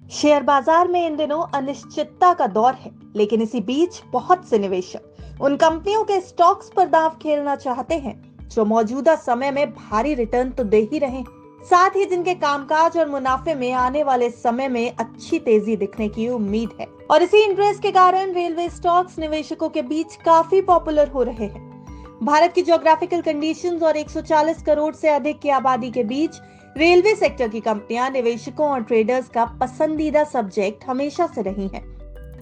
Share बाजार में इन दिनों अनिश्चितता का दौर है, लेकिन इसी बीच बहुत से निवेशक उन कंपनियों के स्टॉक्स पर दांव खेलना चाहते हैं जो मौजूदा समय में भारी रिटर्न तो दे ही रहे हैं, साथ ही जिनके कामकाज और मुनाफे में आने वाले समय में अच्छी तेजी दिखने की उम्मीद है। और इसी इंटरेस्ट के कारण रेलवे स्टॉक्स निवेशकों के बीच काफी पॉपुलर हो रहे हैं। भारत की ज्योग्राफिकल कंडीशंस और 140 करोड़ से अधिक की आबादी के बीच रेलवे सेक्टर की कंपनियां निवेशकों और ट्रेडर्स का पसंदीदा सब्जेक्ट हमेशा से रही हैं।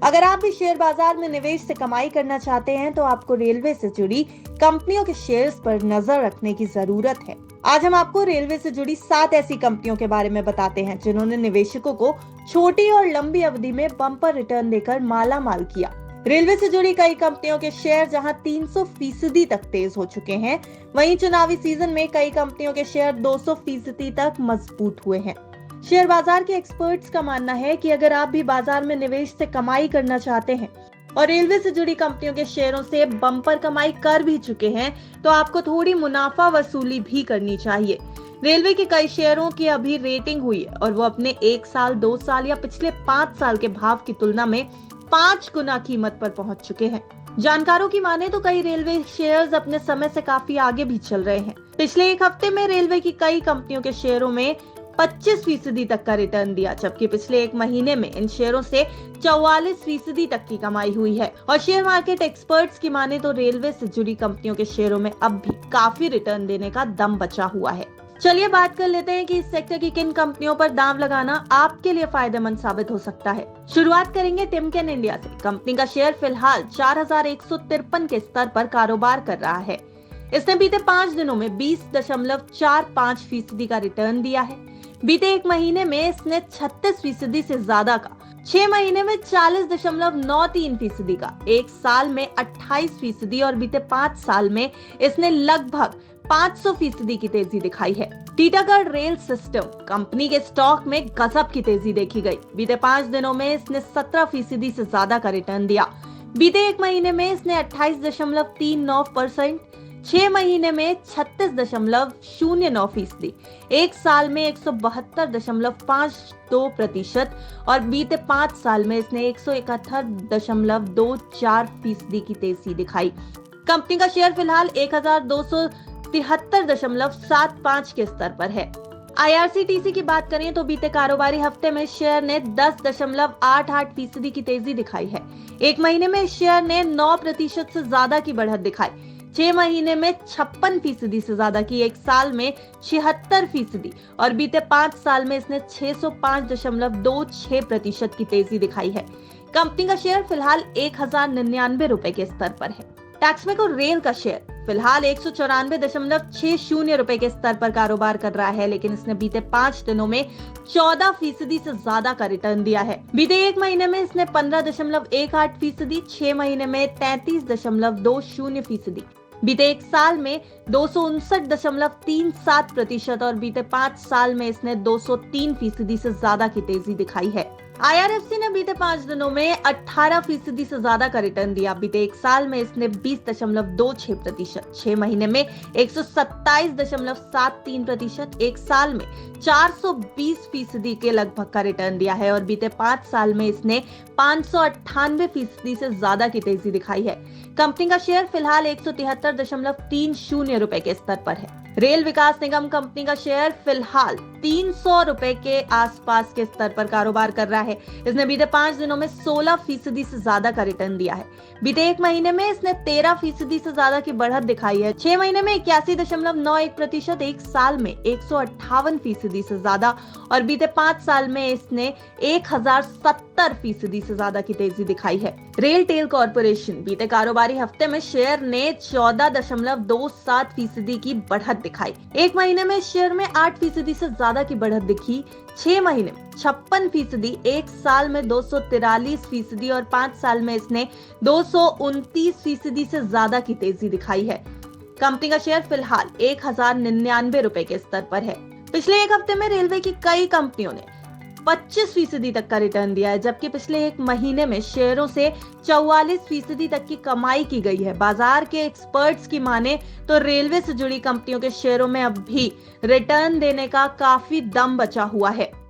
अगर आप भी शेयर बाजार में निवेश से कमाई करना चाहते हैं तो आपको रेलवे से जुड़ी कंपनियों के शेयर्स पर नजर रखने की जरूरत है। आज हम आपको रेलवे से जुड़ी 7 ऐसी कंपनियों के बारे में बताते हैं जिन्होंने निवेशकों को छोटी और लंबी अवधि में बम्पर रिटर्न देकर माला माल किया। रेलवे से जुड़ी कई कंपनियों के शेयर जहां 300% तक तेज हो चुके हैं, वहीं चुनावी सीजन में कई कंपनियों के शेयर 200% तक मजबूत हुए हैं। शेयर बाजार के एक्सपर्ट्स का मानना है कि अगर आप भी बाजार में निवेश से कमाई करना चाहते हैं और रेलवे से जुड़ी कंपनियों के शेयरों से बम्पर कमाई कर भी चुके हैं, तो आपको थोड़ी मुनाफा वसूली भी करनी चाहिए। रेलवे के कई शेयरों की अभी रेटिंग हुई है और वो अपने 1 साल, 2 साल या पिछले 5 साल के भाव की तुलना में 5 गुना कीमत पर पहुंच चुके हैं। जानकारों की माने तो कई रेलवे शेयर्स अपने समय से काफी आगे भी चल रहे हैं। पिछले एक हफ्ते में रेलवे की कई कंपनियों के शेयरों में 25% तक का रिटर्न दिया, जबकि पिछले एक महीने में इन शेयरों से 44% तक की कमाई हुई है। और शेयर मार्केट एक्सपर्ट्स की माने तो रेलवे से जुड़ी कंपनियों के शेयरों में अब भी काफी रिटर्न देने का दम बचा हुआ है। चलिए बात कर लेते हैं कि इस सेक्टर की किन कंपनियों पर दांव लगाना आपके लिए फायदेमंद साबित हो सकता है। शुरुआत करेंगे टिमकेन इंडिया से। कंपनी का शेयर फिलहाल 4153 के स्तर पर कारोबार कर रहा है। इसने बीते 5 दिनों में 20.45% का रिटर्न दिया है। बीते एक महीने में इसने 36% से ज्यादा का, 6 महीने में 40.93% का, एक साल में 28% और बीते 5 साल में इसने लगभग 500% की तेजी दिखाई है। टीटागढ़ रेल सिस्टम कंपनी के स्टॉक में गजब की तेजी देखी गई। बीते 5 दिनों में इसने 17% से ज्यादा का रिटर्न दिया। बीते एक महीने में इसने 28.39%, 6 महीने में 36.09%, एक साल में 172.52% और बीते 5 साल में इसने 171.24% की तेजी दिखाई। कंपनी का शेयर फिलहाल 1273.75 के स्तर पर है। IRCTC की बात करें तो बीते कारोबारी हफ्ते में शेयर ने 10.88% की तेजी दिखाई है। एक महीने में शेयर ने 9% से ज्यादा की बढ़त दिखाई, 6 महीने में 56% से ज्यादा की, एक साल में 76% और बीते 5 साल में इसने 605.26% की तेजी दिखाई है। कंपनी का शेयर फिलहाल 1099 रुपए के स्तर पर है। टैक्समेको रेल का शेयर फिलहाल 194.60 रुपए के स्तर पर कारोबार कर रहा है, लेकिन इसने बीते 5 दिनों में 14% से ज्यादा का रिटर्न दिया है। बीते एक महीने में इसने 15.18%, 6 महीने में 33.20%, बीते एक साल में 259.37% और बीते 5 साल में इसने 203% से ज्यादा की तेजी दिखाई है। IRFC ने बीते 5 दिनों में 18% से ज्यादा का रिटर्न दिया। बीते एक साल में इसने 20.26%, 6 महीने में 127.73%, एक साल में 420% के लगभग का रिटर्न दिया है और बीते 5 साल में इसने 598% से ज्यादा की तेजी दिखाई है। कंपनी का शेयर फिलहाल 173.30 रुपए के स्तर पर है। रेल विकास निगम कंपनी का शेयर फिलहाल 300 रुपए के आसपास के स्तर पर कारोबार कर रहा है। इसने बीते 5 दिनों में 16% से ज्यादा का रिटर्न दिया है। बीते एक महीने में इसने 13% से ज्यादा की बढ़त दिखाई है, 6 महीने में 81.91%, एक साल में 158% से ज्यादा और बीते 5 साल में इसने 1070% से ज्यादा की तेजी दिखाई है। रेल टेल कॉर्पोरेशन बीते कारोबारी हफ्ते में शेयर ने 14.27% की बढ़त दिखाई। एक महीने में शेयर में 8% से ज्यादा की बढ़त दिखी, 6 महीने में 56%, एक साल में 243% और 5 साल में इसने 229% से ज्यादा की तेजी दिखाई है। कंपनी का शेयर फिलहाल 1099 रुपए के स्तर पर है। पिछले एक हफ्ते में रेलवे की कई कंपनियों ने 25% तक का रिटर्न दिया है, जबकि पिछले एक महीने में शेयरों से 44% तक की कमाई की गई है। बाजार के एक्सपर्ट्स की माने तो रेलवे से जुड़ी कंपनियों के शेयरों में अब भी रिटर्न देने का काफी दम बचा हुआ है।